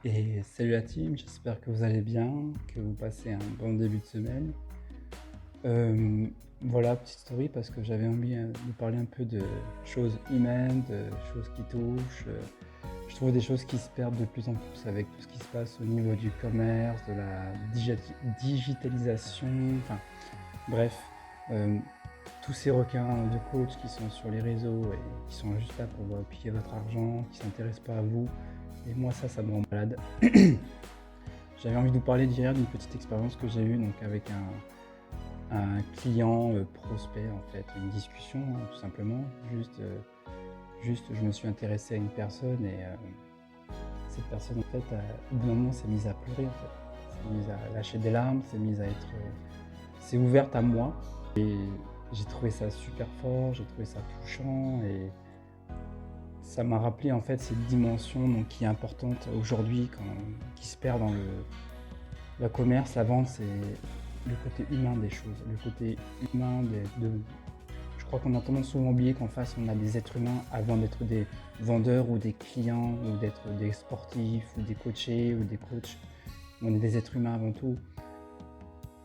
Et salut la team, j'espère que vous allez bien, que vous passez un bon début de semaine. Euh, voilà, petite story parce que j'avais envie de parler un peu de choses humaines, de choses qui touchent. Je trouve des choses qui se perdent de plus en plus avec tout ce qui se passe au niveau du commerce, de la digitalisation, enfin bref, euh, tous ces requins de coachs qui sont sur les réseaux et qui sont juste là pour piller votre argent, qui ne s'intéressent pas à vous. Et moi ça me rend malade. J'avais envie de vous parler d'hier d'une petite expérience que j'ai eue donc avec un client prospect en fait, une discussion tout simplement. Juste, je me suis intéressé à une personne et cette personne en fait, au bout d'un moment, s'est mise à pleurer en fait, s'est mise à lâcher des larmes, s'est ouverte à moi et j'ai trouvé ça super fort, j'ai trouvé ça touchant et ça m'a rappelé en fait cette dimension donc, qui est importante aujourd'hui, qui se perd dans le commerce. La vente, c'est le côté humain des choses, le côté humain je crois qu'on a tendance souvent à oublier qu'en face on a des êtres humains avant d'être des vendeurs ou des clients ou d'être des sportifs ou des coachés ou des coachs. On est des êtres humains avant tout.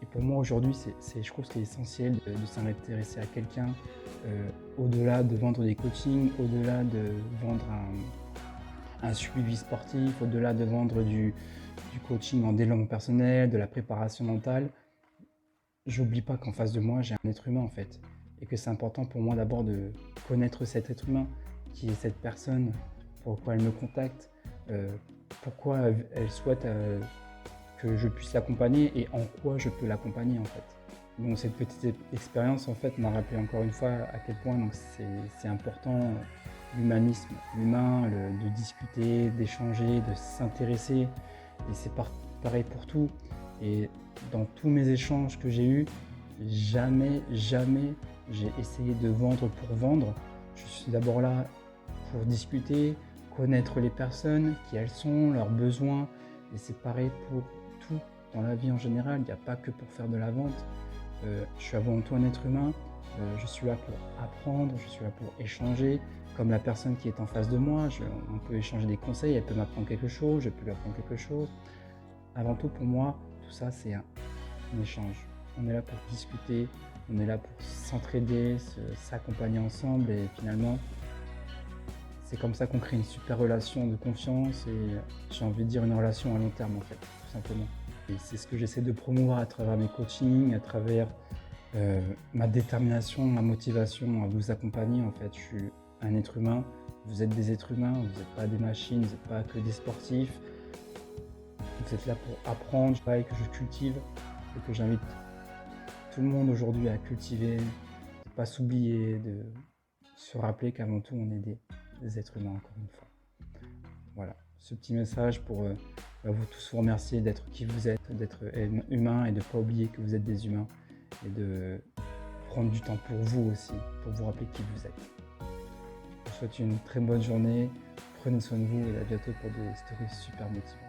Et pour moi aujourd'hui, je trouve que c'est essentiel de s'intéresser à quelqu'un au-delà de vendre des coachings, au-delà de vendre un suivi sportif, au-delà de vendre du coaching en développement personnel, de la préparation mentale. J'oublie pas qu'en face de moi, j'ai un être humain en fait. Et que c'est important pour moi d'abord de connaître cet être humain, qui est cette personne, pourquoi elle me contacte, euh, pourquoi elle souhaite que je puisse l'accompagner et en quoi je peux l'accompagner en fait. Donc cette petite expérience en fait m'a rappelé encore une fois à quel point c'est important l'humanisme, l'humain, de discuter, d'échanger, de s'intéresser. Et c'est pareil pour tout. Et dans tous mes échanges que j'ai eus, jamais j'ai essayé de vendre pour vendre. Je suis d'abord là pour discuter, connaître les personnes, qui elles sont, leurs besoins. Et c'est pareil pour tout dans la vie en général. Il n'y a pas que pour faire de la vente. Je suis avant tout un être humain. Je suis là pour apprendre, je suis là pour échanger. Comme la personne qui est en face de moi, on peut échanger des conseils, elle peut m'apprendre quelque chose, je peux lui apprendre quelque chose. Avant tout, pour moi, tout ça, c'est un échange. On est là pour discuter, on est là pour s'entraider, s'accompagner ensemble et finalement, c'est comme ça qu'on crée une super relation de confiance et j'ai envie de dire une relation à long terme en fait, tout simplement. Et c'est ce que j'essaie de promouvoir à travers mes coachings, à travers ma détermination, ma motivation à vous accompagner en fait. Je suis un être humain, vous êtes des êtres humains, vous n'êtes pas des machines, vous n'êtes pas que des sportifs. Vous êtes là pour apprendre, pareil que je cultive et que j'invite tout le monde aujourd'hui à cultiver, de ne pas s'oublier, de se rappeler qu'avant tout on est des êtres humains encore une fois. Voilà, ce petit message pour vous tous vous remercier d'être qui vous êtes, d'être humain et de ne pas oublier que vous êtes des humains et de prendre du temps pour vous aussi, pour vous rappeler qui vous êtes. Je vous souhaite une très bonne journée, prenez soin de vous et à bientôt pour des stories super motivantes.